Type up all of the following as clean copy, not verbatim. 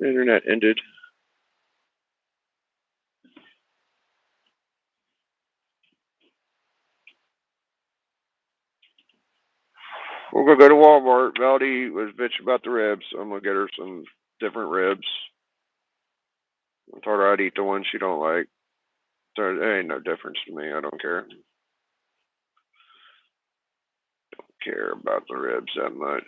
The internet ended. We're gonna go to Walmart. Valdy was bitching about the ribs, so I'm gonna get her some different ribs. I told her I'd eat the ones she don't like. So there ain't no difference to me. I don't care. Care about the ribs that much.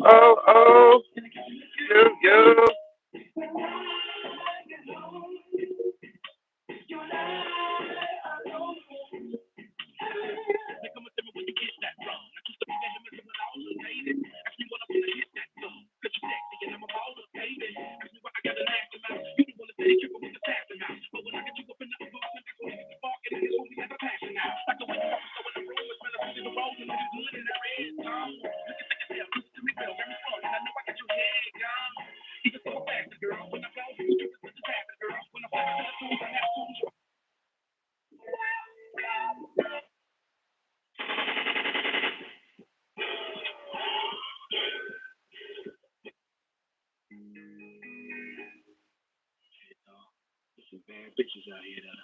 Oh, oh, you.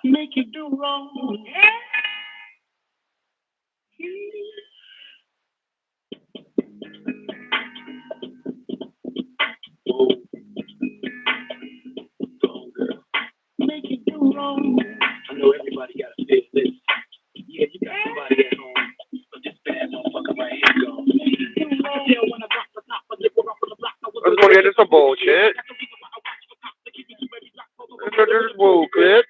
Make you do wrong. Make you do wrong. I know everybody got to feel this. Yeah, you got somebody at home, but this bad motherfucker right here gone. I can tell when I drop the top, but they were up on the block. I was gonna get into some bullshit. There's bullshit.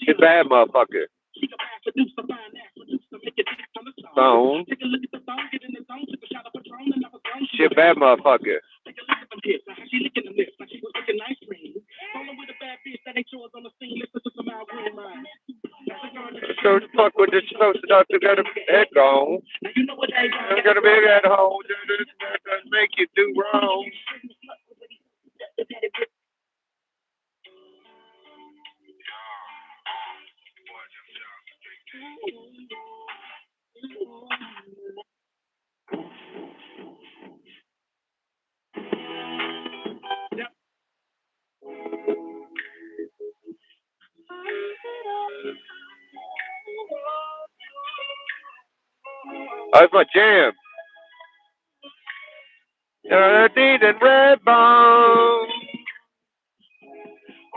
It's bad, motherfucker. Stone. Shit, bad, motherfucker. So fuck with this supposed to not to get a head gone. I'm gonna be at home. Doesn't make you do wrong. That's my jam. Deed and red bone.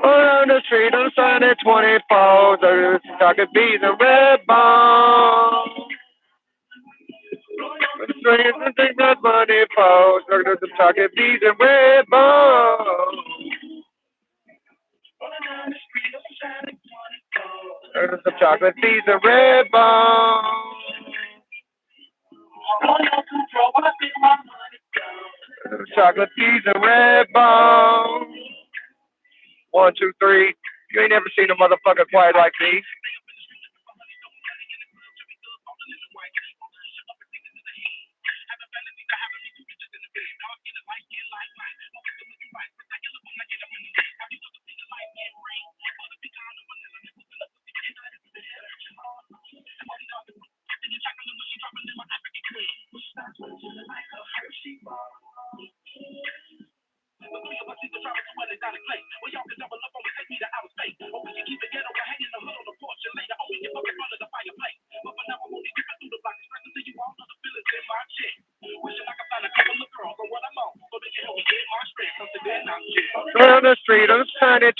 On the street on Sunday 24. There's talking bees and red bone. The streets and things that money falls. There's some talking bees and red bone. There's some chocolate bees and red bone. Chocolate peas and red bone. 1, 2, 3. You ain't never seen a motherfucker quiet like me.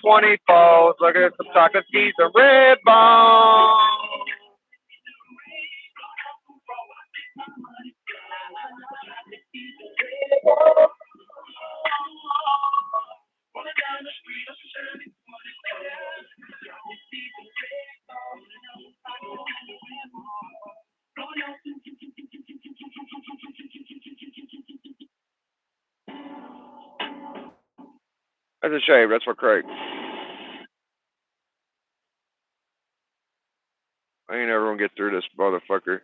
24. Look at some chocolate skis and red bone. That's a shame. That's for Craig. I ain't ever gonna get through this motherfucker.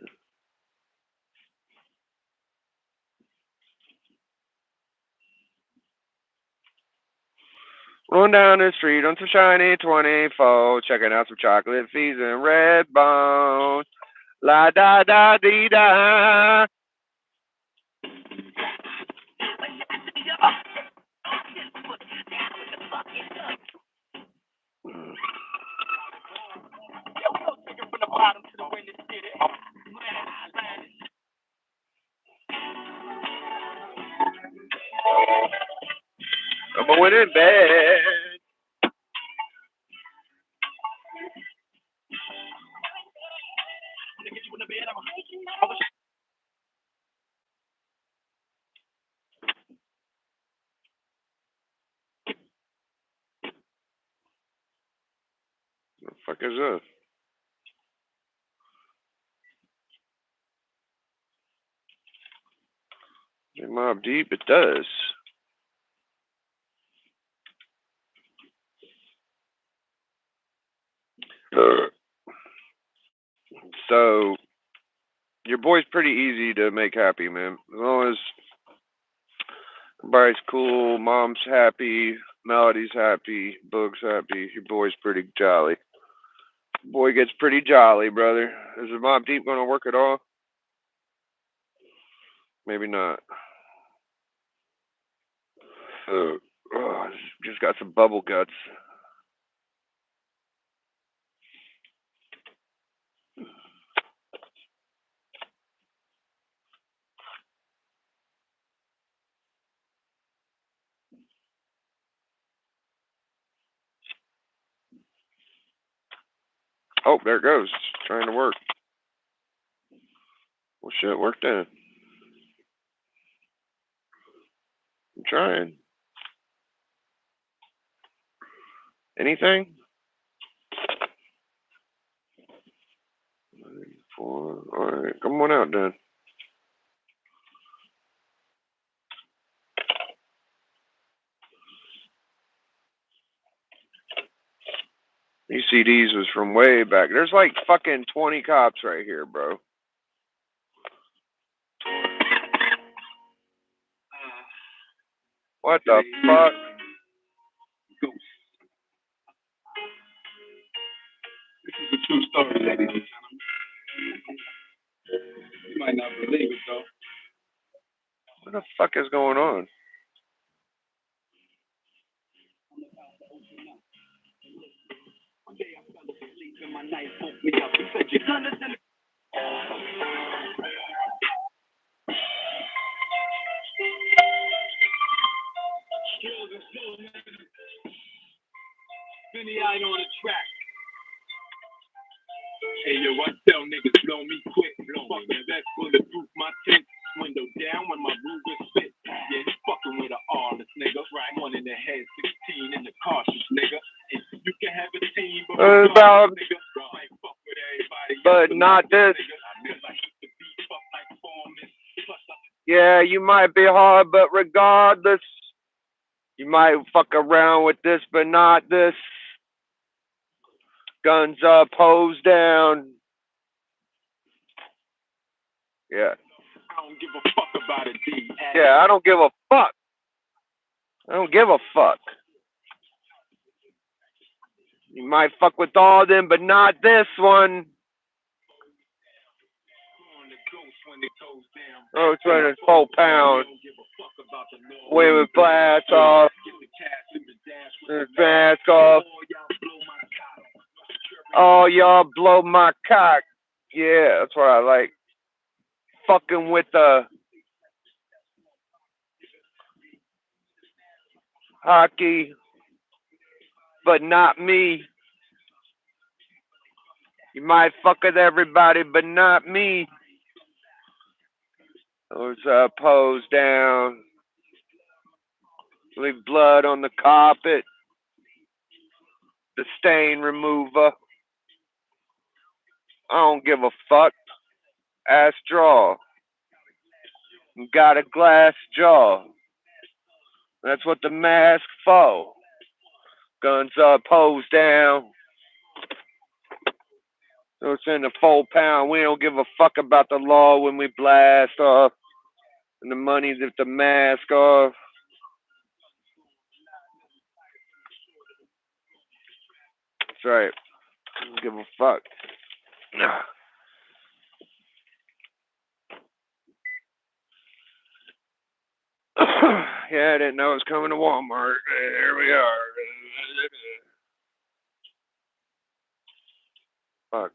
Rolling down the street on some shiny 24, checking out some chocolate fees and red bones. La da da dee da. I'm going in bed. What the fuck is this? Mobb Deep, it does. So, your boy's pretty easy to make happy, man. As long as everybody's cool, mom's happy, Melody's happy, Boog's happy, your boy's pretty jolly. Boy gets pretty jolly, brother. Is the Mobb Deep gonna work at all? Maybe not. Just got some bubble guts. Oh, there it goes. It's trying to work. Well, shit, worked in. I'm trying. Anything? 4. Alright, come on out then. These CDs was from way back. There's like fucking 20 cops right here, bro. What the fuck? This is a true story, ladies and gentlemen. You might not believe it, though. What the fuck is going on? One day I fell asleep and my knife woke me up. He said, "Your son is in the..." Benny out on the track. Hey yo, I tell niggas blow me quick, fuck me. That's bulletproof my tent, window down when my Ruger spit. Yeah, he fucking with an artist, nigga. Right, one in the head, 16 in the cartridge, nigga. And you can have a team, but about, nigga, I ain't fuck with everybody, but not this. Yeah, you might be hard, but regardless, you might fuck around with this, but not this. Guns up, hose down. Yeah. I don't give a fuck about it, D. Yeah, I don't give a fuck. I don't give a fuck. You might fuck with all of them, but not this one. Oh, it's running 4 pounds. Way with blast off. Mask off. Oh, y'all blow my cock. Yeah, that's what I like. Fucking with the hockey. but not me. You might fuck with everybody, but not me. Those pose down. Leave blood on the carpet. The stain remover. I don't give a fuck. Ass draw. Got a glass jaw. That's what the mask for. Guns up, hose down. So it's in the 4 pound. We don't give a fuck about the law when we blast off. And the money's if the mask off. That's right. I don't give a fuck. Yeah, I didn't know it was coming to Walmart. Here we are. Fuck.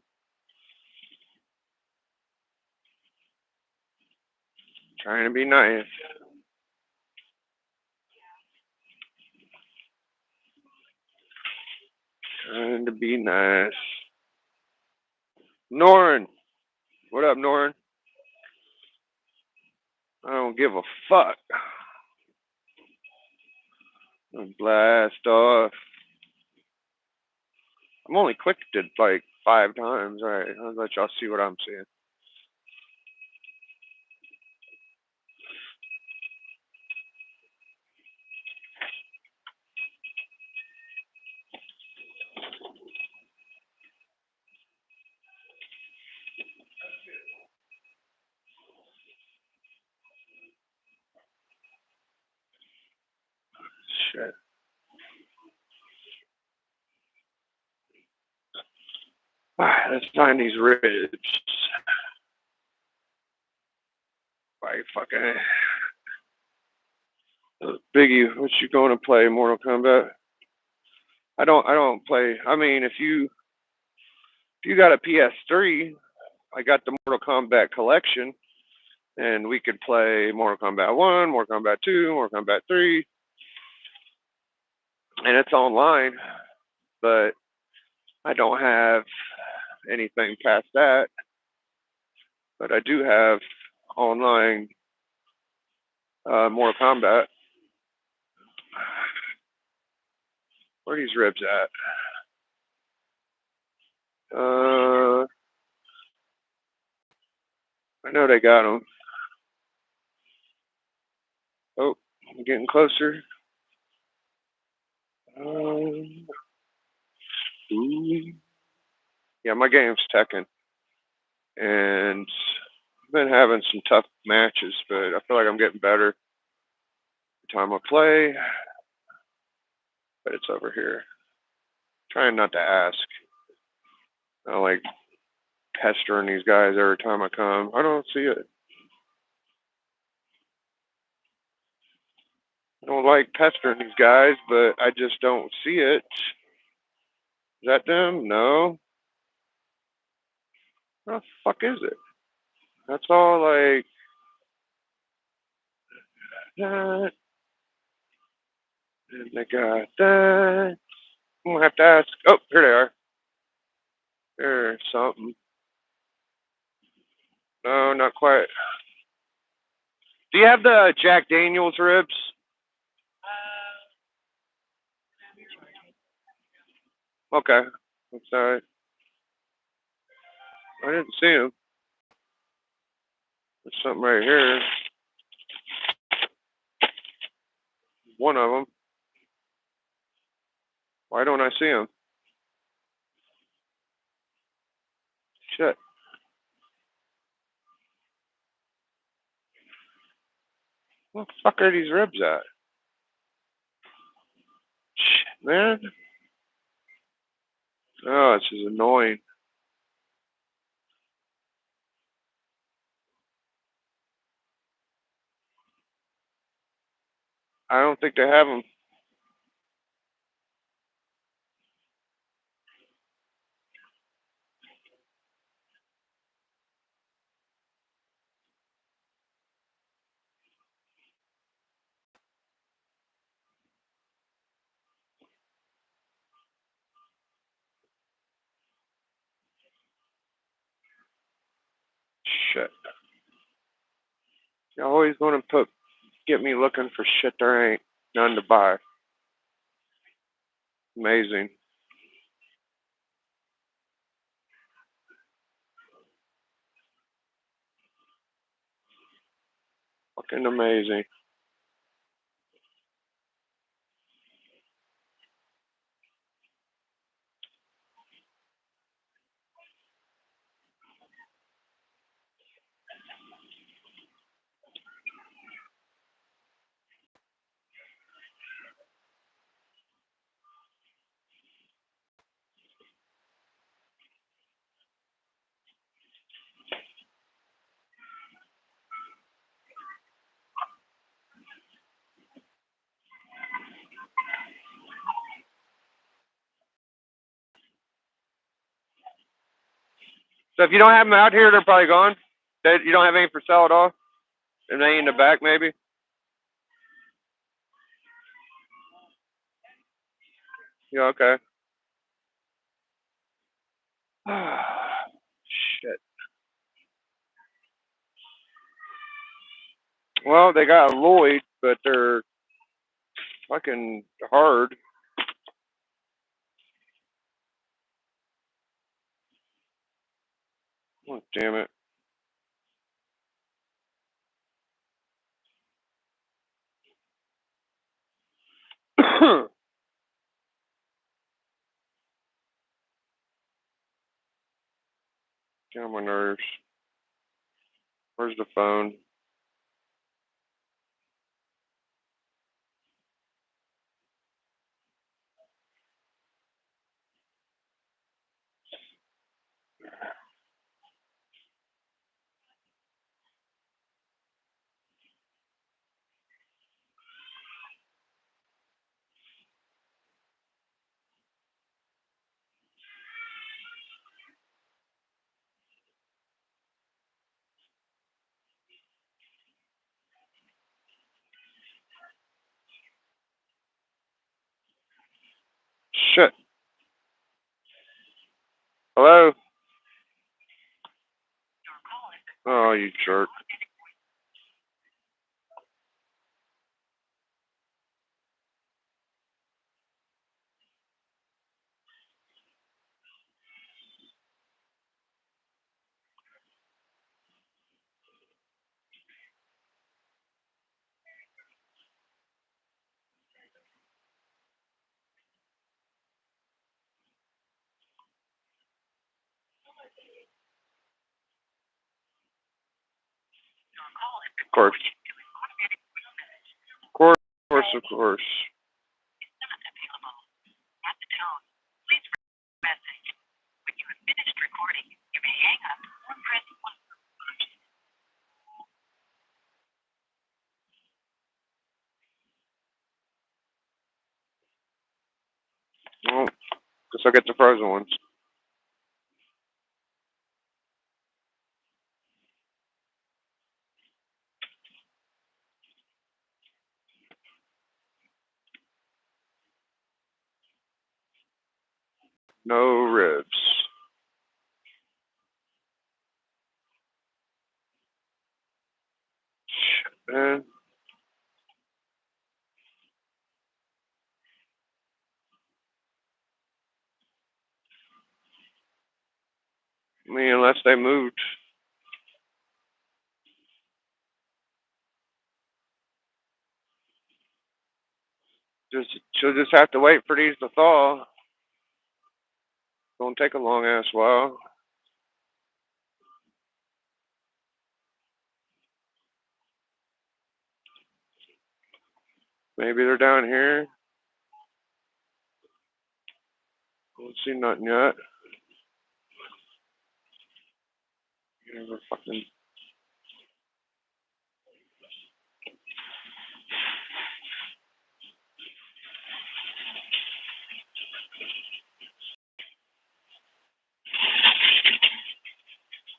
Trying to be nice. Trying to be nice. Norin. What up, Norin? I don't give a fuck. Blast off. I'm only clicked it like 5 times. All right, I'll let y'all see what I'm seeing. Shit. Let's find these ribs. Like fucking Biggie, what you going to play? Mortal Kombat? I don't play. I mean, if you got a PS3, I got the Mortal Kombat collection, and we could play Mortal Kombat 1, Mortal Kombat 2, Mortal Kombat 3, and it's online. But I don't have anything past that. But I do have online Mortal Kombat. Where are these ribs at? I know they got them. Oh, I'm getting closer. Yeah, my game's Tekken, and I've been having some tough matches, but I feel like I'm getting better every time I play. But it's over here. Trying not to ask. I don't like pestering these guys every time I come. I don't see it. I don't like pestering these guys, but I just don't see it. Is that them? No. What the fuck is it? That's all like that. And they got that. I'm gonna have to ask. Oh, here they are. There's something. No, not quite. Do you have the Jack Daniels ribs? Okay. That's all right. I didn't see them. There's something right here. One of them. Why don't I see them? Shit. Where the fuck are these ribs at? Shit, man. Oh, this is annoying. I don't think they have them. You're always going to get me looking for shit there ain't none to buy. Amazing. Fucking amazing. So if you don't have them out here, they're probably gone. You don't have any for sale at all? And they in the back, maybe? Yeah, okay. Shit. Well, they got a Lloyd, but they're fucking hard. Oh, damn it. Get on my nerves. Where's the phone? Shit. Hello? Oh, you jerk. Of course. Of course, of course. Well, guess I'll get the frozen ones. No ribs. Shit, man. I mean, unless they moved. She'll just have to wait for these to thaw. Don't take a long ass while. Maybe they're down here. Don't see nothing yet. Never fucking.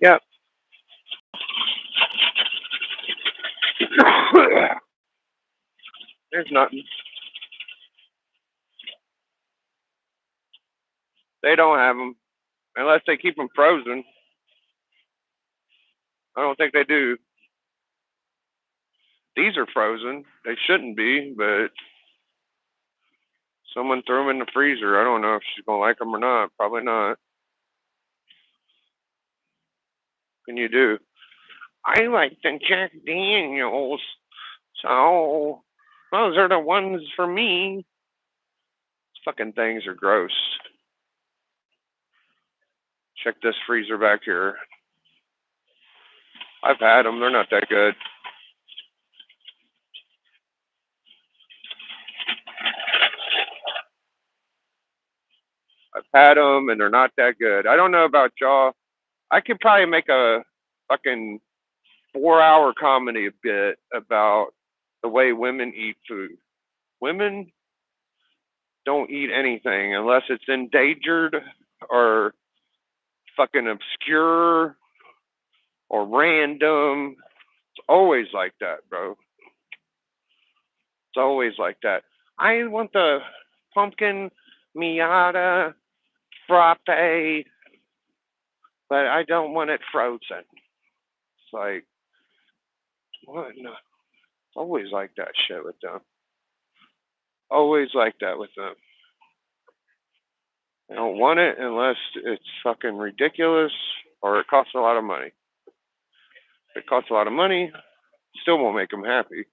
Yep. There's nothing. They don't have them unless they keep them frozen. I don't think they do. These are frozen. They shouldn't be, but someone threw them in the freezer. I don't know if she's gonna like them or not. Probably not. What can you do? I like the Jack Daniels, so those are the ones for me. These fucking things are gross. Check this freezer back here. I've had them. They're not that good. I've had them, and they're not that good. I don't know about y'all. I could probably make a fucking 4-hour comedy bit about the way women eat food. Women don't eat anything unless it's endangered or fucking obscure or random. It's always like that, bro. It's always like that. I want the pumpkin Miata frappe, but I don't want it frozen. It's like, what? No. It's always like that shit with them. Always like that with them. They don't want it unless it's fucking ridiculous or it costs a lot of money. If it costs a lot of money, still won't make them happy.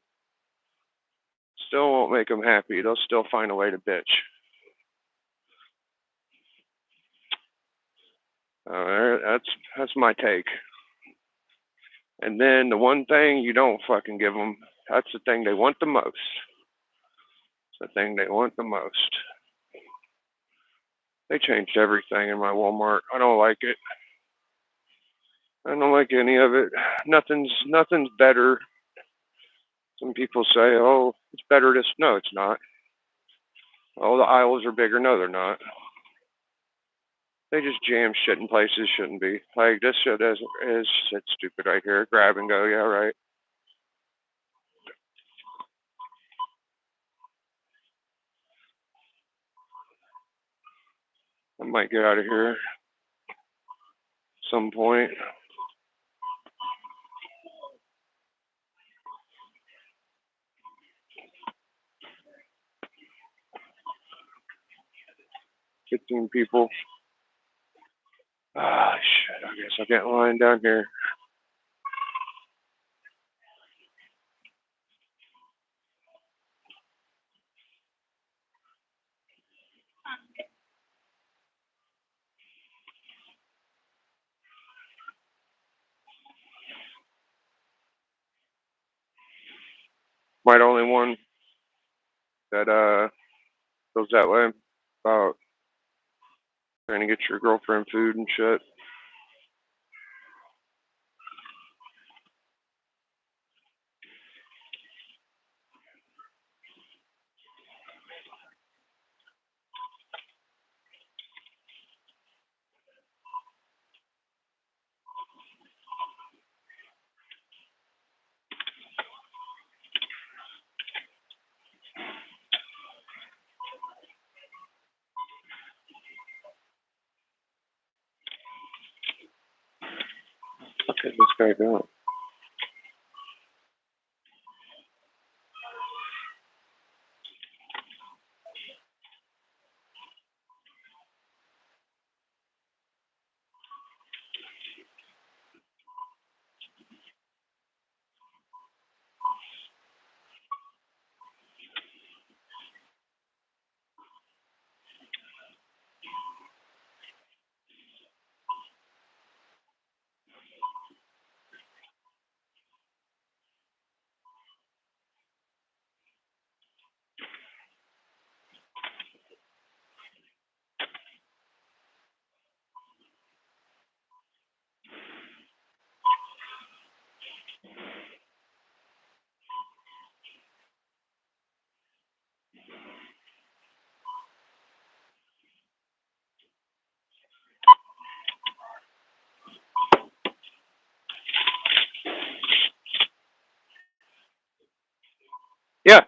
Still won't make them happy. They'll still find a way to bitch. That's my take. And then the one thing you don't fucking give them, that's the thing they want the most. It's the thing they want the most. They changed everything in my Walmart. I don't like it. I don't like any of it. Nothing's better. Some people say, "Oh, it's better this." No, it's not. Oh, the aisles are bigger. No, they're not. They just jam shit in places shouldn't be. Like this shit is it's stupid right here. Grab and go. Yeah, right. I might get out of here at some point. $15 people. Ah, shit. I guess I'll get in line down here. Might only one that goes that way about trying to get your girlfriend food and shit. What is this guy doing? Yeah.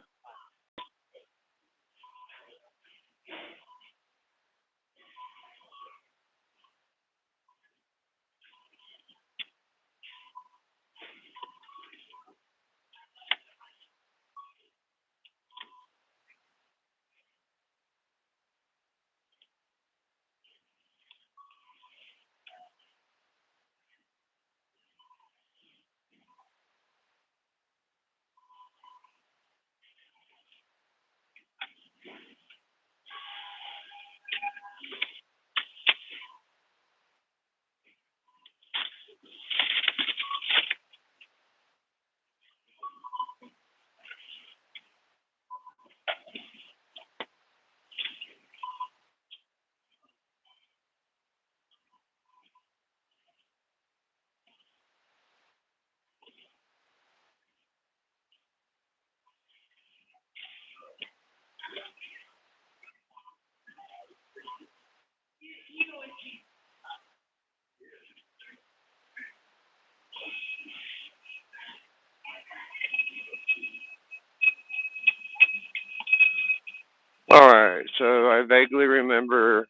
I vaguely remember.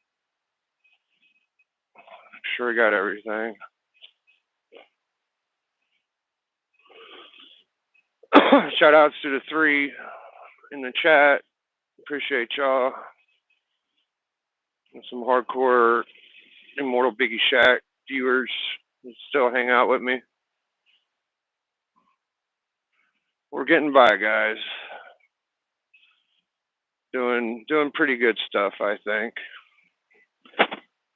I'm sure I got everything. Shout outs to the 3 in the chat. Appreciate y'all. And some hardcore Immortal Biggie Shack viewers that still hang out with me. We're getting by, guys. Doing pretty good stuff, I think.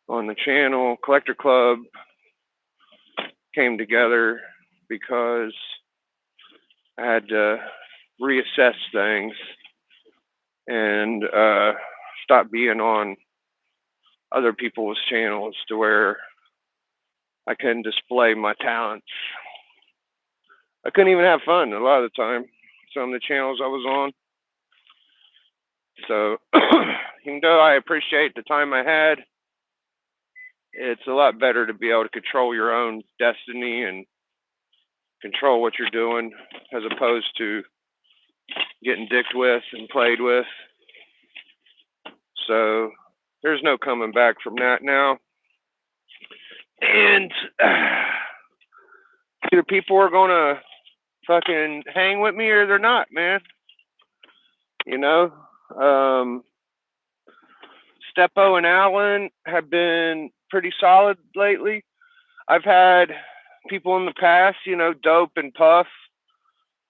On the channel, Collector Club came together because I had to reassess things and stop being on other people's channels to where I couldn't display my talents. I couldn't even have fun a lot of the time. Some of the channels I was on. So even though I appreciate the time I had, it's a lot better to be able to control your own destiny and control what you're doing as opposed to getting dicked with and played with. So there's no coming back from that now. And either people are gonna fucking hang with me or they're not, man. You know? Steppo and Allen have been pretty solid lately. I've had people in the past, you know, Dope and Puff.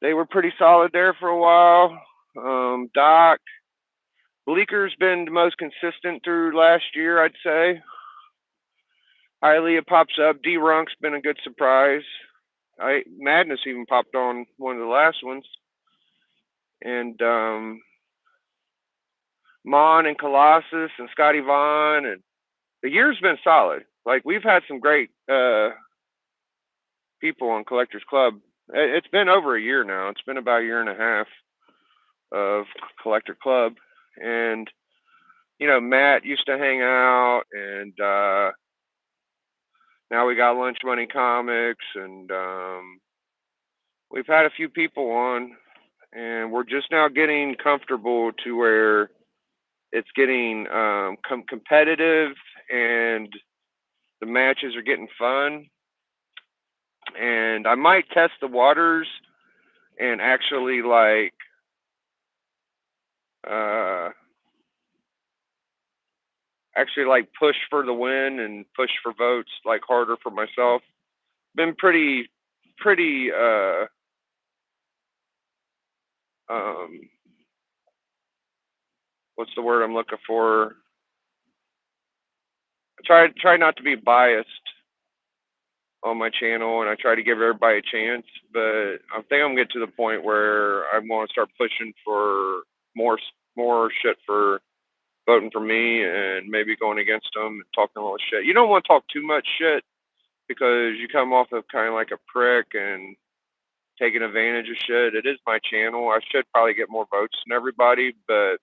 They were pretty solid there for a while. Doc. Bleeker's been the most consistent through last year, I'd say. Hialeah pops up. D-Runk's been a good surprise. Madness even popped on one of the last ones. And Mon and Colossus and Scotty Vaughn. And the year's been solid. Like, we've had some great people on Collectors Club. It's been over a year now. It's been about a year and a half of Collector Club. And, you know, Matt used to hang out, and now we got Lunch Money Comics, and we've had a few people on, and we're just now getting comfortable to where it's getting competitive, and the matches are getting fun. And I might test the waters and actually like push for the win and push for votes like harder for myself. Been pretty what's the word I'm looking for? I try not to be biased on my channel, and I try to give everybody a chance, but I think I'm getting to the point where I want to start pushing for more shit for voting for me and maybe going against them and talking a little shit. You don't want to talk too much shit because you come off of kind of like a prick and taking advantage of shit. It is my channel. I should probably get more votes than everybody, but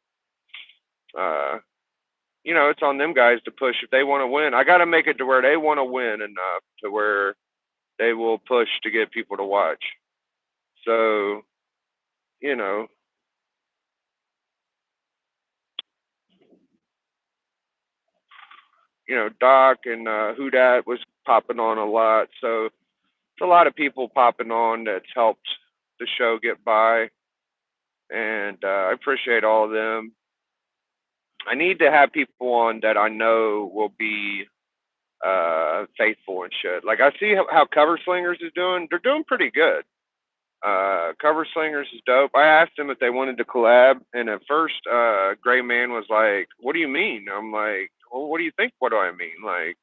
you know, it's on them guys to push if they want to win. I got to make it to where they want to win enough to where they will push to get people to watch. So, you know, Doc and Who Dat was popping on a lot. So it's a lot of people popping on that's helped the show get by. And I appreciate all of them. I need to have people on that I know will be faithful and shit. Like, I see how Cover Slingers is doing. They're doing pretty good. Cover Slingers is dope. I asked them if they wanted to collab, and at first, Gray Man was like, "What do you mean?" I'm like, "Well, what do you think? What do I mean? Like,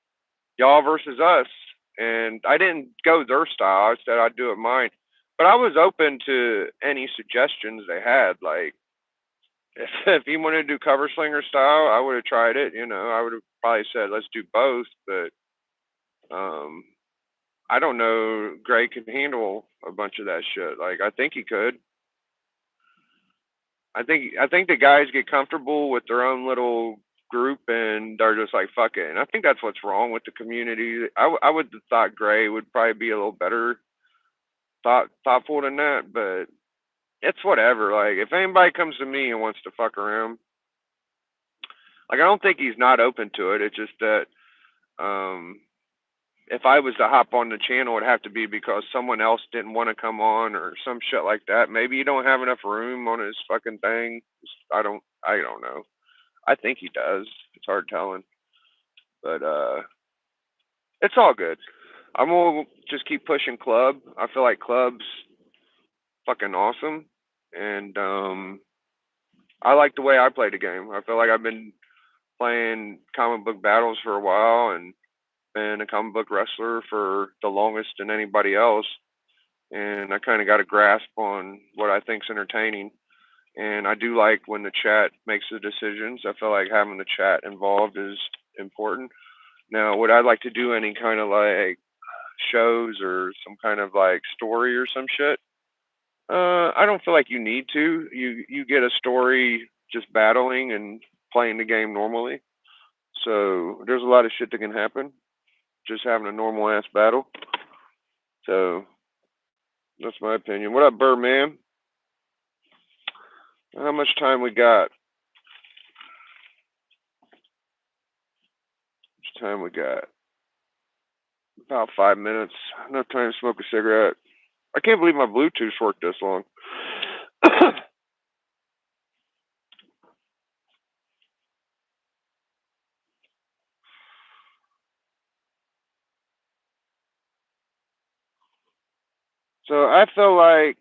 y'all versus us." And I didn't go their style. I said I'd do it mine. But I was open to any suggestions they had. Like, if he wanted to do Cover Slinger style, I would have tried it. You know, I would have probably said, let's do both. But I don't know. Gray can handle a bunch of that shit. Like, I think he could. I think the guys get comfortable with their own little group and they're just like, fuck it. And I think that's what's wrong with the community. I would have thought Gray would probably be a little better thoughtful than that, but it's whatever. Like, if anybody comes to me and wants to fuck around, Like, I don't think he's not open to it. It's just that if I was to hop on the channel, it'd have to be because someone else didn't want to come on or some shit like that. Maybe you don't have enough room on his fucking thing. I don't know. I think he does. It's hard telling, but it's all good. I'm gonna just keep pushing club. I feel like club's fucking awesome, and I like the way I play the game. I feel like I've been playing comic book battles for a while and been a comic book wrestler for the longest than anybody else, and I kind of got a grasp on what I think's entertaining. And I do like when the chat makes the decisions. I feel like having the chat involved is important. Now, would I like to do any kind of like shows or some kind of like story or some shit? I don't feel like you need to. You get a story just battling and playing the game normally. So there's a lot of shit that can happen just having a normal ass battle. So that's my opinion. What up, Birdman? How much time we got? How much time we got? About 5 minutes. Enough time to smoke a cigarette. I can't believe my Bluetooth worked this long. So I feel like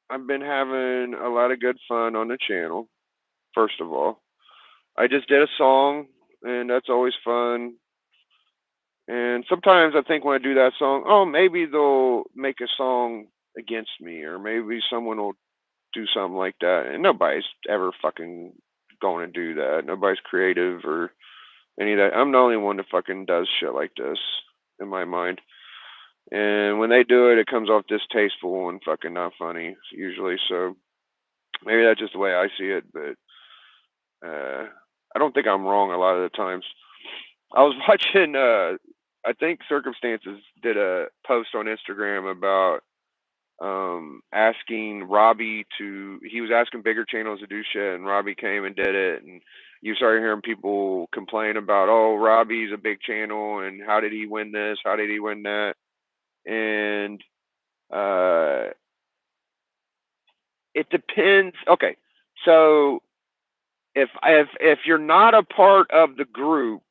I've been having a lot of good fun on the channel. First of all, I just did a song, and that's always fun. And sometimes I think when I do that song, oh, maybe they'll make a song against me, or maybe someone will do something like that. And nobody's ever fucking going to do that. Nobody's creative or any of that. I'm the only one that fucking does shit like this in my mind. And when they do it, it comes off distasteful and fucking not funny usually. So maybe that's just the way I see it, but I don't think I'm wrong a lot of the times. I was watching. I think Circumstances did a post on Instagram about asking Robbie to. He was asking bigger channels to do shit, and Robbie came and did it. And you started hearing people complain about, oh, Robbie's a big channel, and how did he win this? How did he win that? And it depends. Okay, so if you're not a part of the group,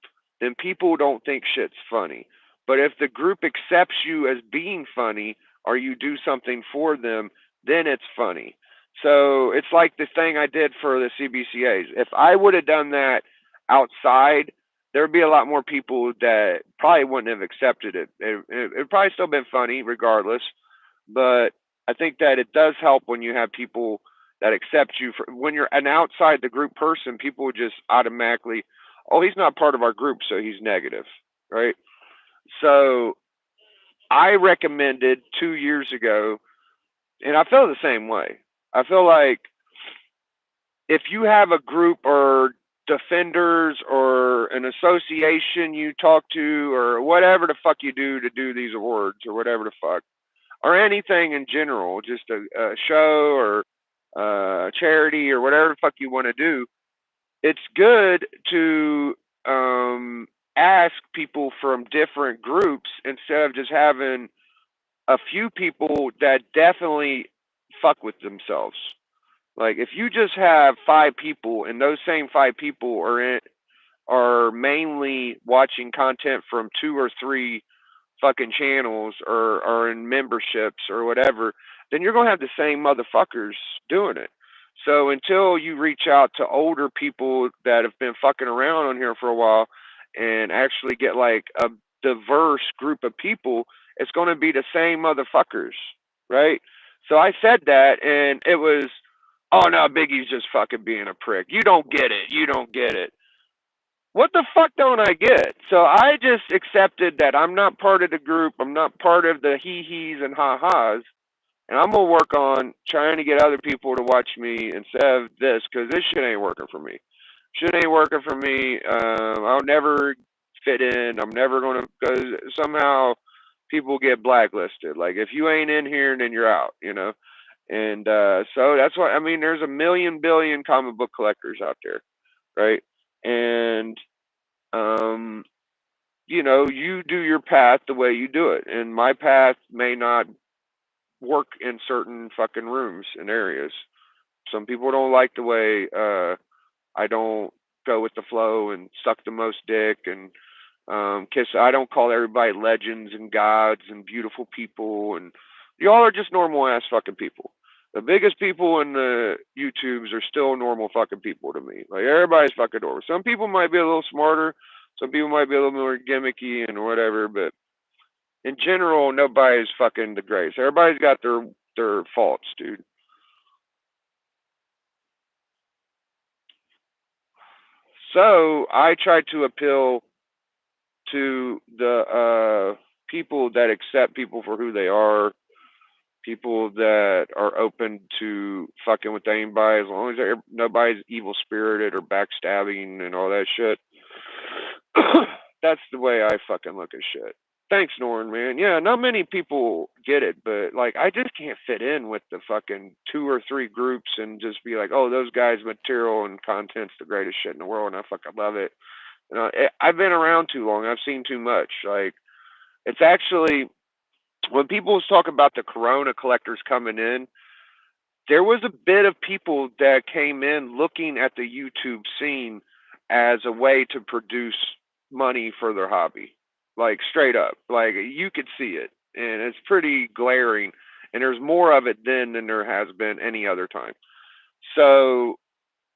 then people don't think shit's funny. But if the group accepts you as being funny or you do something for them, then it's funny. So it's like the thing I did for the CBCAs. If I would have done that outside, there'd be a lot more people that probably wouldn't have accepted it. It probably still been funny regardless, but I think that it does help when you have people that accept you for when you're an outside the group person. People just automatically, oh, he's not part of our group, so he's negative, right? So I recommended 2 years ago, and I feel the same way. I feel like if you have a group or defenders or an association you talk to or whatever the fuck you do to do these awards or whatever the fuck, or anything in general, just a show or charity or whatever the fuck you want to do, it's good to ask people from different groups instead of just having a few people that definitely fuck with themselves. Like if you just have 5 people and those same 5 people are mainly watching content from 2 or 3 fucking channels or are in memberships or whatever, then you're gonna have the same motherfuckers doing it. So until you reach out to older people that have been fucking around on here for a while and actually get like a diverse group of people, it's gonna be the same motherfuckers, right? So I said that and it was, oh no, Biggie's just fucking being a prick. You don't get it. You don't get it. What the fuck don't I get? So I just accepted that I'm not part of the group. I'm not part of the hee-hees and ha-has. And I'm going to work on trying to get other people to watch me instead of this, because this shit ain't working for me. Shit ain't working for me. I'll never fit in. I'm never going to, because somehow people get blacklisted. Like, if you ain't in here, then you're out, you know? And so that's why, I mean, there's a million billion comic book collectors out there. right? And you know, you do your path the way you do it, and my path may not work in certain fucking rooms and areas. Some people don't like the way I don't go with the flow and suck the most dick and kiss. I don't call everybody legends and gods and beautiful people, and y'all are just normal ass fucking people. The biggest people in the YouTubes are still normal fucking people to me. Like everybody's fucking normal. Some people might be a little smarter, some people might be a little more gimmicky and whatever, but in general, nobody's fucking the greatest. Everybody's got their faults, dude. So I try to appeal to the people that accept people for who they are, people that are open to fucking with anybody as long as nobody's evil spirited or backstabbing and all that shit. That's the way I fucking look at shit. Thanks, Norn, man. Yeah, not many people get it, but like I just can't fit in with the fucking 2 or 3 groups and just be like, oh, those guys' material and content's the greatest shit in the world, and I fucking love it. You know, I've been around too long. I've seen too much. Like, it's actually when people talk about the Corona collectors coming in, there was a bit of people that came in looking at the YouTube scene as a way to produce money for their hobby. Like straight up. Like you could see it. And it's pretty glaring. And there's more of it then than there has been any other time. So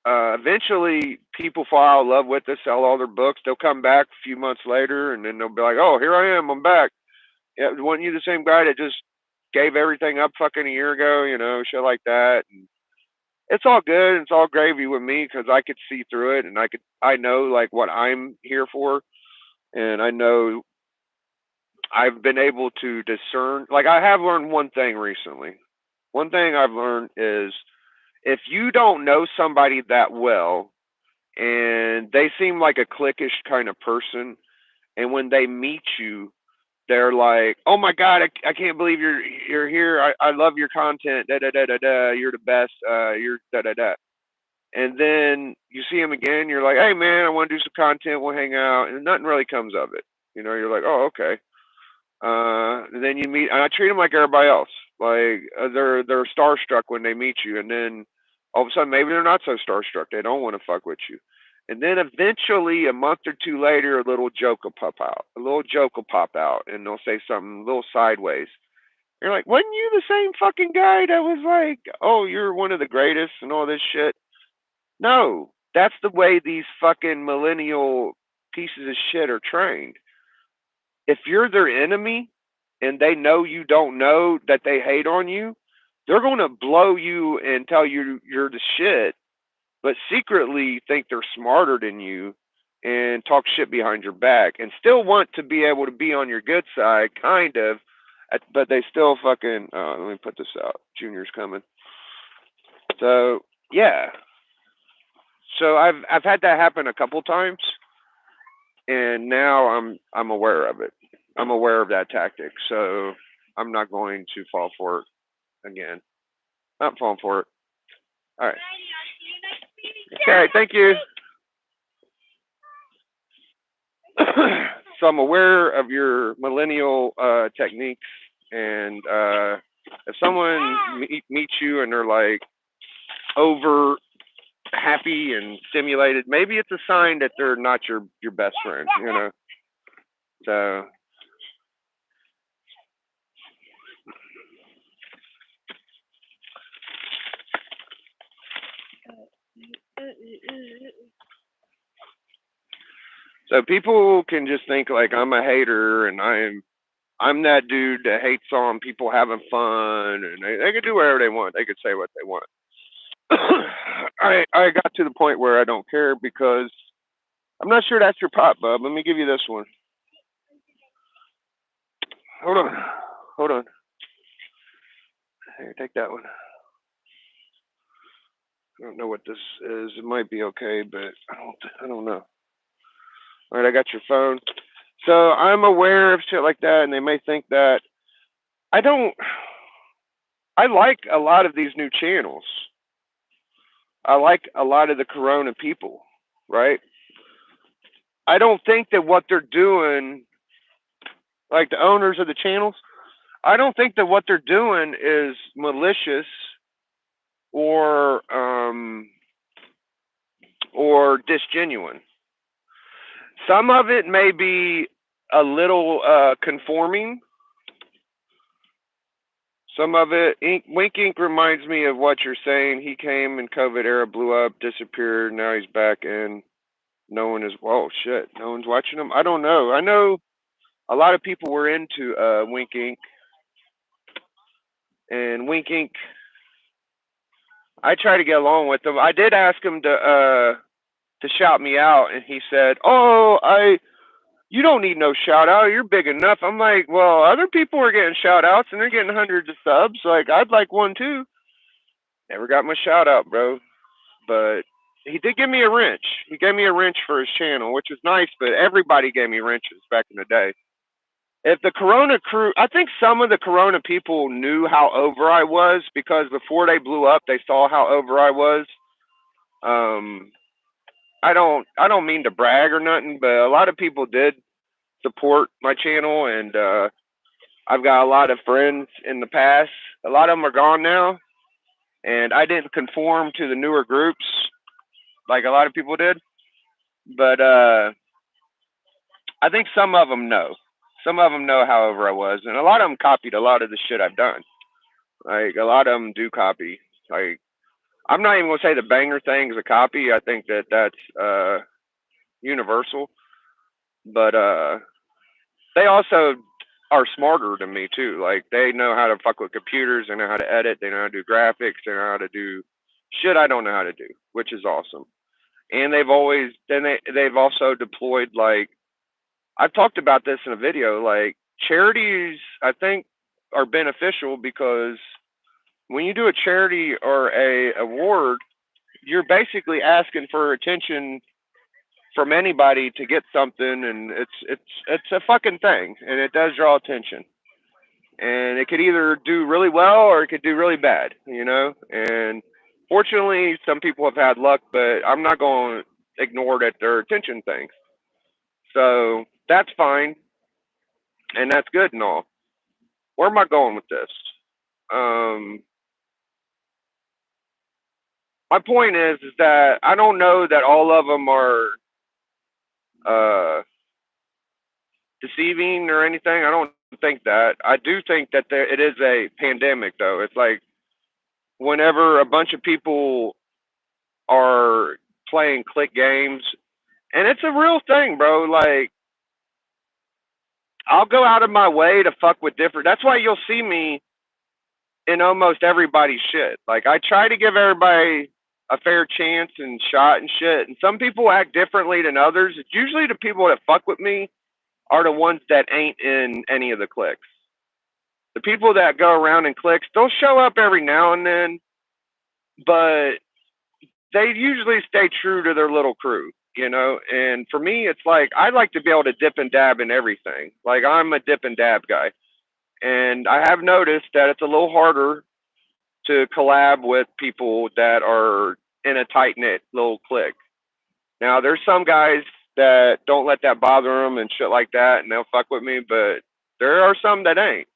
eventually people fall out of love with us, sell all their books. They'll come back a few months later and then they'll be like, oh, here I am. I'm back. Yeah, wasn't you the same guy that just gave everything up fucking a year ago, you know, shit like that. And it's all good. It's all gravy with me because I could see through it and I know like what I'm here for. And I know I've been able to discern, like, I have learned one thing recently. One thing I've learned is if you don't know somebody that well and they seem like a cliquish kind of person, and when they meet you, they're like, "Oh my god, I can't believe you're here. I love your content. Da da da da da. You're the best. You're da da da." And then you see them again. You're like, "Hey man, I want to do some content. We'll hang out." And nothing really comes of it. You know, you're like, "Oh okay." And then you meet, and I treat them like everybody else. Like they're starstruck when they meet you, and then all of a sudden maybe they're not so starstruck. They don't want to fuck with you. And then eventually, a month or two later, a little joke will pop out. A little joke will pop out, and they'll say something a little sideways. You're like, wasn't you the same fucking guy that was like, oh, you're one of the greatest and all this shit? No, that's the way these fucking millennial pieces of shit are trained. If you're their enemy and they know you don't know that they hate on you, they're going to blow you and tell you you're the shit, but secretly think they're smarter than you and talk shit behind your back and still want to be able to be on your good side, kind of, but they still fucking. Let me put this out. Junior's coming. So yeah. So I've had that happen a couple times, and now I'm aware of it. I'm aware of that tactic, so I'm not going to fall for it again. Not falling for it. All right. Okay. Thank you. So I'm aware of your millennial techniques, and if someone meets you and they're like over happy and stimulated, maybe it's a sign that they're not your best friend. You know. So so people can just think like I'm a hater and I'm that dude that hates on people having fun, and they can do whatever they want. They can say what they want. I got to the point where I don't care because I'm not sure that's your pot, bub. Let me give you this one. Hold on, hold on. Here, take that one. I don't know what this is. It might be okay, but I don't know. All right, I got your phone. So I'm aware of shit like that, and they may think that I don't. I like a lot of these new channels. I like a lot of the Corona people. right? I don't think that what they're doing, like the owners of the channels, I don't think that what they're doing is malicious or disgenuine. Some of it may be a little conforming. Some of it, Wink Ink reminds me of what you're saying. He came in COVID era, blew up, disappeared. Now he's back in. No one is. Oh shit! No one's watching him. I don't know. I know a lot of people were into Wink Ink, and Wink Ink. I try to get along with him. I did ask him to shout me out, and he said, "Oh, you don't need no shout out. You're big enough." I'm like, well, other people are getting shout outs and they're getting hundreds of subs. Like, I'd like one too. Never got my shout out, bro. But he did give me a wrench. He gave me a wrench for his channel, which was nice, but everybody gave me wrenches back in the day. If the Corona crew, I think some of the Corona people knew how over I was because before they blew up, they saw how over I was. Um, I don't mean to brag or nothing, but a lot of people did support my channel, and I've got a lot of friends in the past. A lot of them are gone now, and I didn't conform to the newer groups like a lot of people did. But I think some of them know. Some of them know how over I was, and a lot of them copied a lot of the shit I've done. Like a lot of them do copy. Like I'm not even gonna say the banger thing is a copy. I think that that's universal. But they also are smarter than me too. Like they know how to fuck with computers, they know how to edit, they know how to do graphics, they know how to do shit I don't know how to do, which is awesome. And they've also deployed like I've talked about this in a video, like charities I think are beneficial because when you do a charity or a award, you're basically asking for attention from anybody to get something, and it's a fucking thing, and it does draw attention, and it could either do really well or it could do really bad, you know. And fortunately, some people have had luck, but I'm not going to ignore that they're attention things. So that's fine, and that's good and all. Where am I going with this? Um, my point is that I don't know that all of them are uh, deceiving or anything. I don't think that. I do think that it is a pandemic, though. It's like whenever a bunch of people are playing click games, and it's a real thing, bro. Like, I'll go out of my way to fuck with different. That's why you'll see me in almost everybody's shit. Like, I try to give everybody a fair chance and shot and shit. And some people act differently than others. It's usually the people that fuck with me are the ones that ain't in any of the clicks. The people that go around in clicks, they'll show up every now and then, but they usually stay true to their little crew, you know? And for me, it's like, I like to be able to dip and dab in everything. Like, I'm a dip and dab guy. And I have noticed that it's a little harder to collab with people that are in a tight knit little clique. Now, there's some guys that don't let that bother them and shit like that, and they'll fuck with me, but there are some that ain't,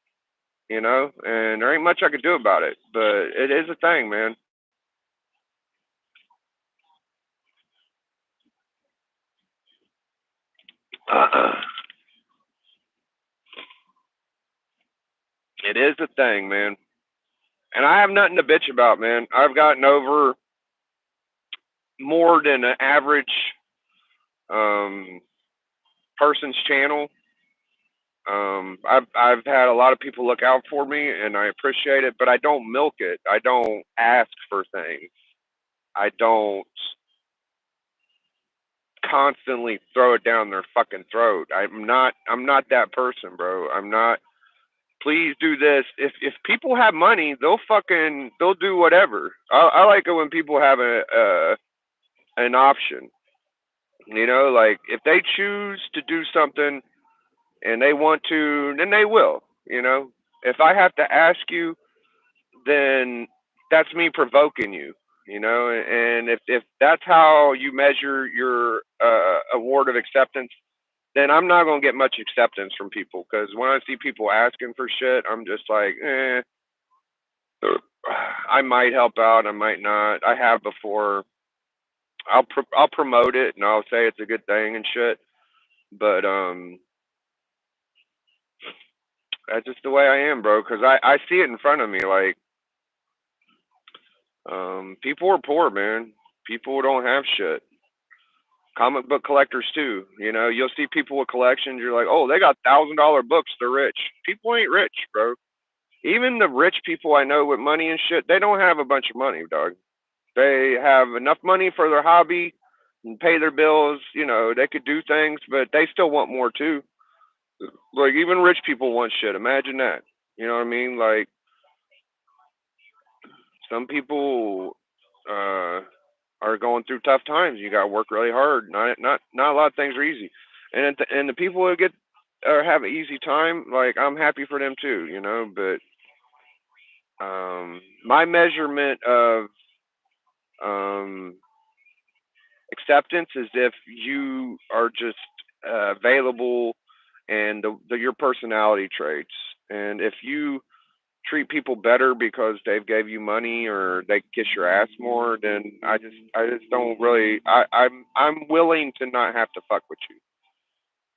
you know? And there ain't much I could do about it, but it is a thing, man. It is a thing, man. And I have nothing to bitch about, man. I've gotten over more than an average um, person's channel. I've had a lot of people look out for me, and I appreciate it. But I don't milk it. I don't ask for things. I don't constantly throw it down their fucking throat. I'm not. I'm not that person, bro. I'm not. Please do this. If people have money, they'll do whatever. I like it when people have an option. You know, like if they choose to do something and they want to, then they will. You know, if I have to ask you, then that's me provoking you. you know. And if that's how you measure your award of acceptance, then I'm not gonna get much acceptance from people. Because when I see people asking for shit, I'm just like, I might help out, I might not. I have before. I'll promote it and I'll say it's a good thing and shit. But that's just the way I am, bro. Because I see it in front of me. Like people are poor, man. People don't have shit. Comic book collectors too. You know, you'll see people with collections. You're like, oh, they got $1,000 books. They're rich. People ain't rich, bro. Even the rich people I know with money and shit, they don't have a bunch of money, dog. They have enough money for their hobby and pay their bills. You know, they could do things, but they still want more too. Like even rich people want shit. Imagine that. You know what I mean? Like some people are going through tough times. You got to work really hard. Not a lot of things are easy. And the people who get or have an easy time, like I'm happy for them too. You know, but my measurement of um, acceptance is if you are just available and your personality traits. And if you treat people better because they've gave you money or they kiss your ass more, then I just don't really. I'm willing to not have to fuck with you.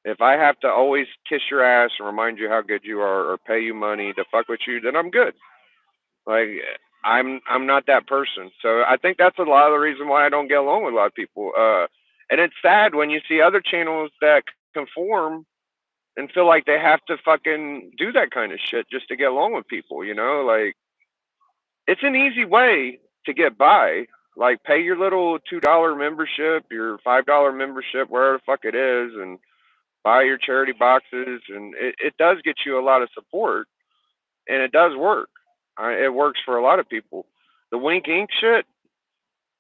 If I have to always kiss your ass and remind you how good you are or pay you money to fuck with you, then I'm good. Like I'm not that person. So I think that's a lot of the reason why I don't get along with a lot of people. And it's sad when you see other channels that conform and feel like they have to fucking do that kind of shit just to get along with people, you know? Like it's an easy way to get by. Like pay your little $2 membership, your $5 membership, wherever the fuck it is, and buy your charity boxes, and it does get you a lot of support, and it does work. It works for a lot of people. The Wink Inc. shit,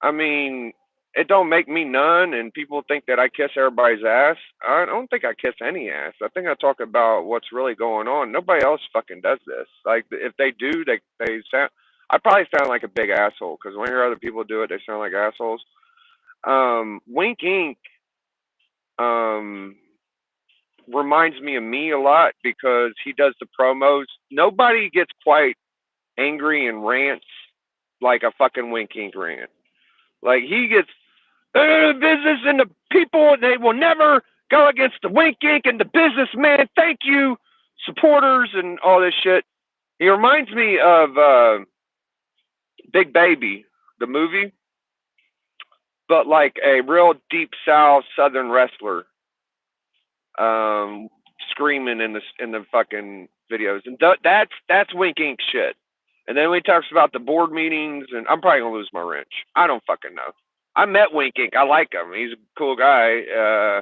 I mean, it don't make me none, and people think that I kiss everybody's ass. I don't think I kiss any ass. I think I talk about what's really going on. Nobody else fucking does this. Like, if they do, they sound. I probably sound like a big asshole because when I hear other people do it, they sound like assholes. Wink Inc. Um, reminds me of me a lot because he does the promos. Nobody gets quite angry and rants like a fucking Wink Inc. rant. Like he gets business and the people, and they will never go against the Wink Inc. and the businessman. Thank you, supporters, and all this shit. He reminds me of Big Baby, the movie, but like a real deep South Southern wrestler, um, screaming in the fucking videos, and that's Wink Inc. shit. And then when he talks about the board meetings, and I'm probably gonna lose my wrench. I don't fucking know. I met Wink Inc. I like him. He's a cool guy.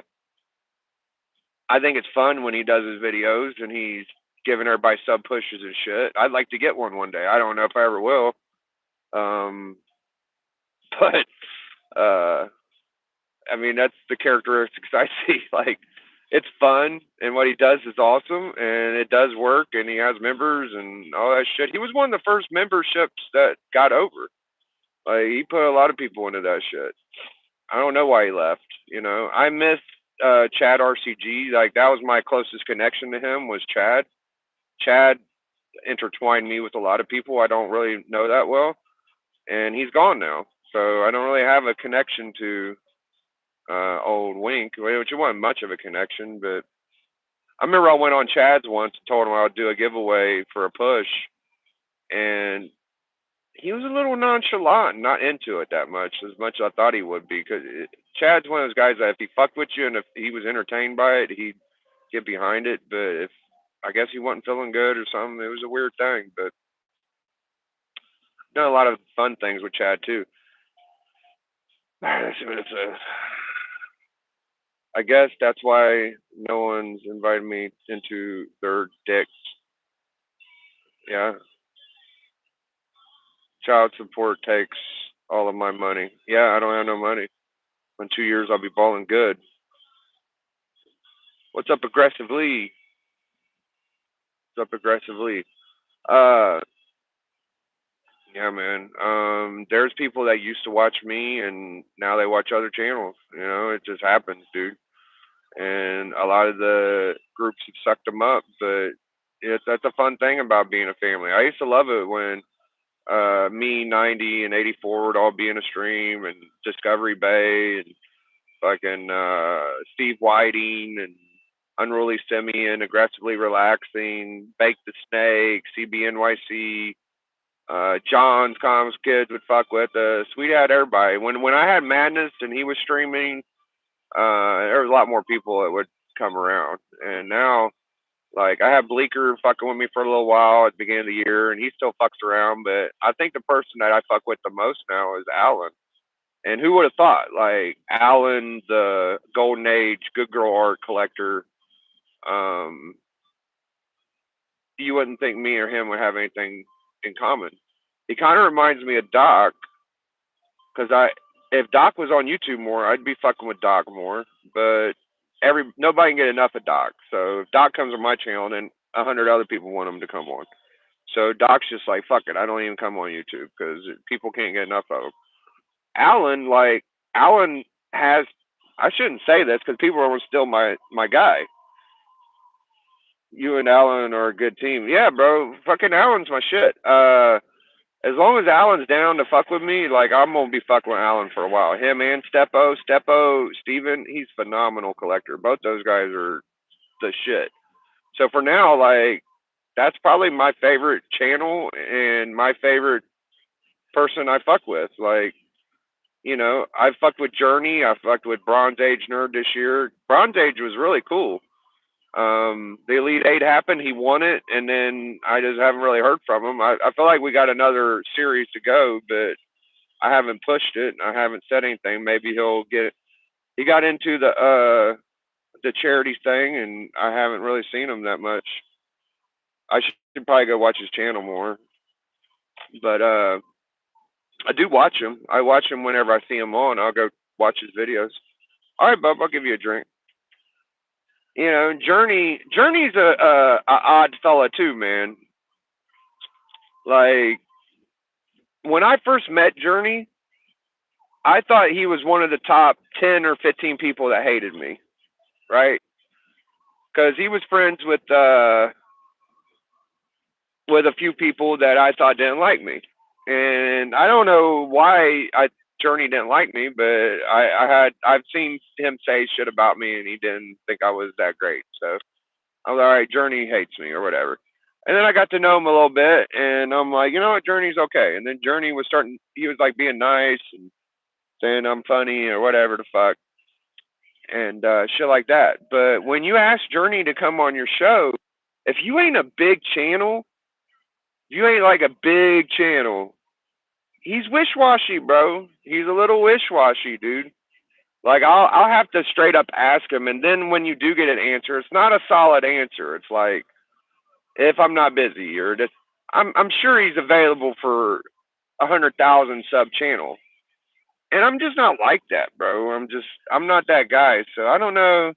I think it's fun when he does his videos and he's giving everybody sub pushes and shit. I'd like to get one day. I don't know if I ever will. Um, but I mean that's the characteristics I see. Like it's fun and what he does is awesome and it does work and he has members and all that shit. He was one of the first memberships that got over. Like he put a lot of people into that shit. I don't know why he left. You know, I miss Chad RCG. Like that was my closest connection to him was Chad. Chad intertwined me with a lot of people I don't really know that well, and he's gone now. So I don't really have a connection to old Wink, which wasn't much of a connection. But I remember I went on Chad's once and told him I would do a giveaway for a push, and he was a little nonchalant, not into it that much as I thought he would be. Because Chad's one of those guys that if he fucked with you and if he was entertained by it, he'd get behind it. But if I guess he wasn't feeling good or something, it was a weird thing. But done a lot of fun things with Chad too. I guess that's why no one's invited me into their dicks. Yeah, child support takes all of my money. Yeah, I don't have no money. In 2 years, I'll be balling good. What's up, aggressively? What's up, aggressively? Uh, Yeah, man. There's people that used to watch me and now they watch other channels. You know, it just happens, dude. And a lot of the groups have sucked them up, but that's a fun thing about being a family. I used to love it when me 90 and 84 would all be in a stream, and Discovery Bay and fucking Steve Whiting and Unruly Simeon, Aggressively Relaxing, Bake the Snake, CBNYC, John's Comms Kids would fuck with us. We had everybody. When I had Madness and he was streaming, there was a lot more people that would come around. And now, like, I have Bleeker fucking with me for a little while at the beginning of the year, and he still fucks around. But I think the person that I fuck with the most now is Alan. And who would have thought, like, Alan, the Golden Age Good Girl art collector, um, you wouldn't think me or him would have anything in common. He kind of reminds me of Doc, because if Doc was on YouTube more, I'd be fucking with Doc more. But nobody can get enough of Doc. So if Doc comes on my channel, then 100 other people want him to come on. So Doc's just like, fuck it, I don't even come on YouTube because people can't get enough of him. Alan has, I shouldn't say this because people are still my guy. You and Alan are a good team. Yeah, bro, fucking Alan's my shit. As long as Alan's down to fuck with me, like, I'm gonna be fucking with Alan for a while. Him and Steppo, Steven, he's phenomenal collector. Both those guys are the shit. So for now, like, that's probably my favorite channel and my favorite person I fuck with. Like, you know, I fucked with Journey. I fucked with Bronze Age Nerd this year. Bronze Age was really cool. The Elite Eight happened. He won it, and then I just haven't really heard from him. I feel like we got another series to go, but I haven't pushed it. I haven't said anything. Maybe he'll get. He got into the charity thing, and I haven't really seen him that much. I should probably go watch his channel more. But I do watch him. I watch him whenever I see him on. I'll go watch his videos. All right, bub, I'll give you a drink. You know, Journey's a odd fella too, man. Like, when I first met Journey, I thought he was one of the top 10 or 15 people that hated me, right? Because he was friends with a few people that I thought didn't like me, and I don't know why Journey didn't like me, but I've seen him say shit about me, and he didn't think I was that great. So I was like, all right, Journey hates me or whatever. And then I got to know him a little bit, and I'm like, you know what, Journey's okay. And then Journey was he was like being nice and saying I'm funny or whatever the fuck, and shit like that. But when you ask Journey to come on your show, if you ain't a big channel, you ain't like a big channel, he's wish-washy, bro. He's a little wish-washy, dude. Like, I'll have to straight up ask him, and then when you do get an answer, it's not a solid answer. It's like, if I'm not busy, or just, I'm sure he's available for 100,000 sub channel, and I'm just not like that, bro. I'm not that guy. So I don't know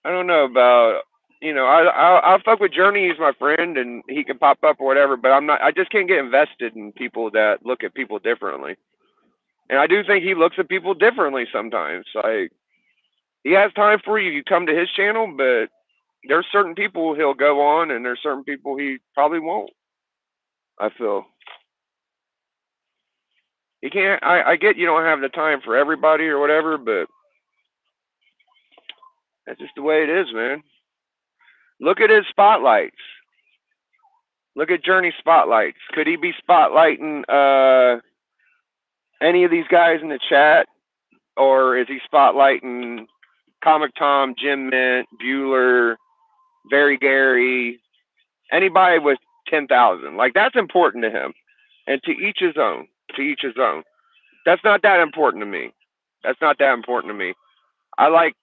about, you know, I'll fuck with Journey. He's my friend, and he can pop up or whatever. But I just can't get invested in people that look at people differently. And I do think he looks at people differently sometimes. Like, he has time for you. You come to his channel, but there's certain people he'll go on, and there's certain people he probably won't. I feel he can't. I get you don't have the time for everybody or whatever, but that's just the way it is, man. Look at his spotlights. Look at Journey spotlights. Could he be spotlighting any of these guys in the chat, or is he spotlighting Comic Tom, Jim Mint, Bueller, Very Gary, anybody with 10,000? Like, that's important to him. And to each his own. To each his own. That's not that important to me. That's not that important to me. I like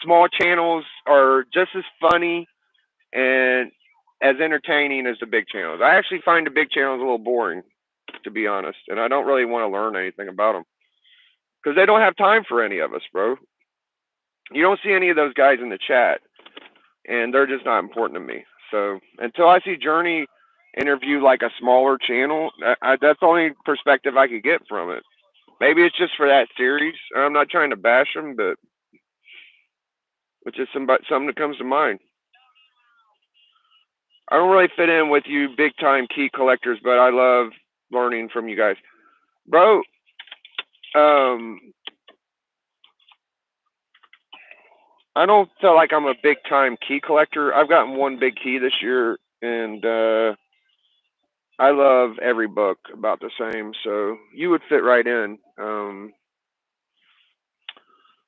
small channels are just as funny and as entertaining as the big channels. I actually find the big channels a little boring, to be honest, and I don't really want to learn anything about them because they don't have time for any of us, bro. You don't see any of those guys in the chat, and they're just not important to me. So until I see Journey interview like a smaller channel. That's the only perspective I could get from it. Maybe it's just for that series. I'm not trying to bash them, but it's just something that comes to mind. I don't really fit in with you big time key collectors, but I love learning from you guys, bro. Um, I don't feel like I'm a big time key collector. I've gotten one big key this year, and I love every book about the same. So you would fit right in.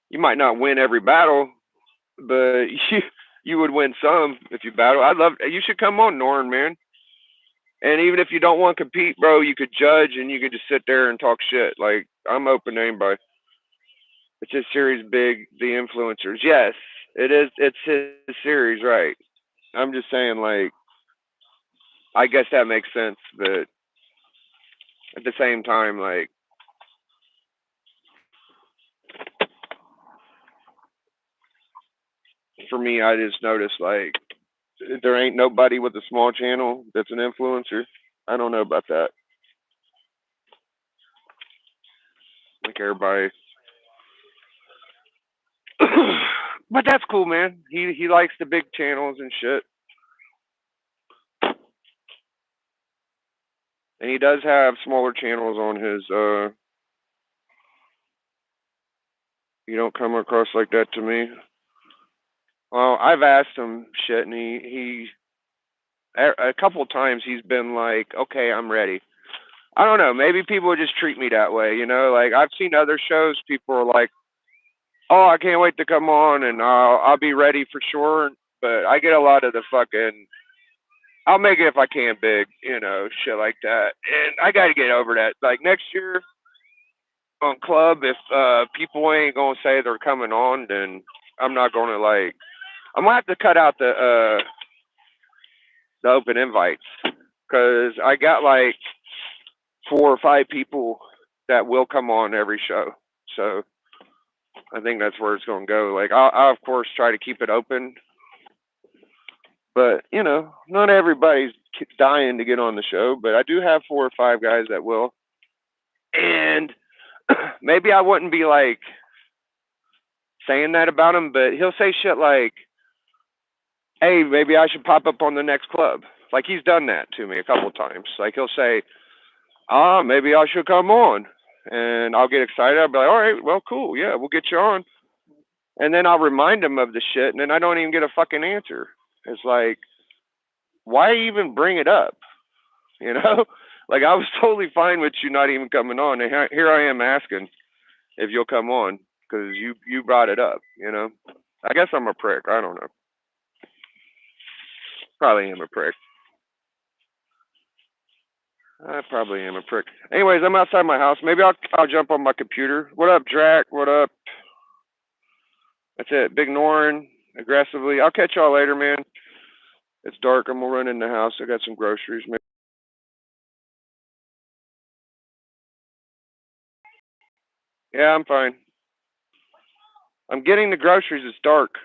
You might not win every battle, but you would win some if you battle. I love. You should come on, Norn, man. And even if you don't want to compete, bro, you could judge and you could just sit there and talk shit. Like I'm open to anybody. It's his series big, the influencers. Yes, it is. It's his series, right? I'm just saying, like, I guess that makes sense, but at the same time, like, for me, I just noticed like there ain't nobody with a small channel that's an influencer. I don't know about that. Like everybody, but that's cool, man. He likes the big channels and shit, and he does have smaller channels on his. You don't come across like that to me. Well, I've asked him shit, and he a couple of times he's been like, "Okay, I'm ready." I don't know. Maybe people just treat me that way, you know. Like I've seen other shows, people are like, "Oh, I can't wait to come on, and I'll be ready for sure." But I get a lot of the fucking, "I'll make it if I can," big, you know, shit like that. And I got to get over that. Like next year on club, if people ain't gonna say they're coming on, then I'm not gonna like. I'm gonna have to cut out the open invites because I got like 4 or 5 people that will come on every show. So I think that's where it's going to go. Like I'll of course try to keep it open, but you know, not everybody's dying to get on the show. But I do have 4 or 5 guys that will, and maybe I wouldn't be like saying that about him, but he'll say shit like, "Hey, maybe I should pop up on the next club." Like he's done that to me a couple times. Like he'll say, maybe I should come on," and I'll get excited. I'll be like, "All right, well, cool, yeah, we'll get you on." And then I'll remind him of the shit, and then I don't even get a fucking answer. It's like, why even bring it up? You know, like I was totally fine with you not even coming on, and here I am asking if you'll come on because you brought it up. You know, I guess I'm a prick. I don't know. Probably am a prick. I probably am a prick. Anyways, I'm outside my house. Maybe I'll jump on my computer. What up, Drac? What up? That's it. Big Norin, aggressively. I'll catch y'all later, man. It's dark. I'm gonna run in the house. I got some groceries. Yeah, I'm fine. I'm getting the groceries. It's dark.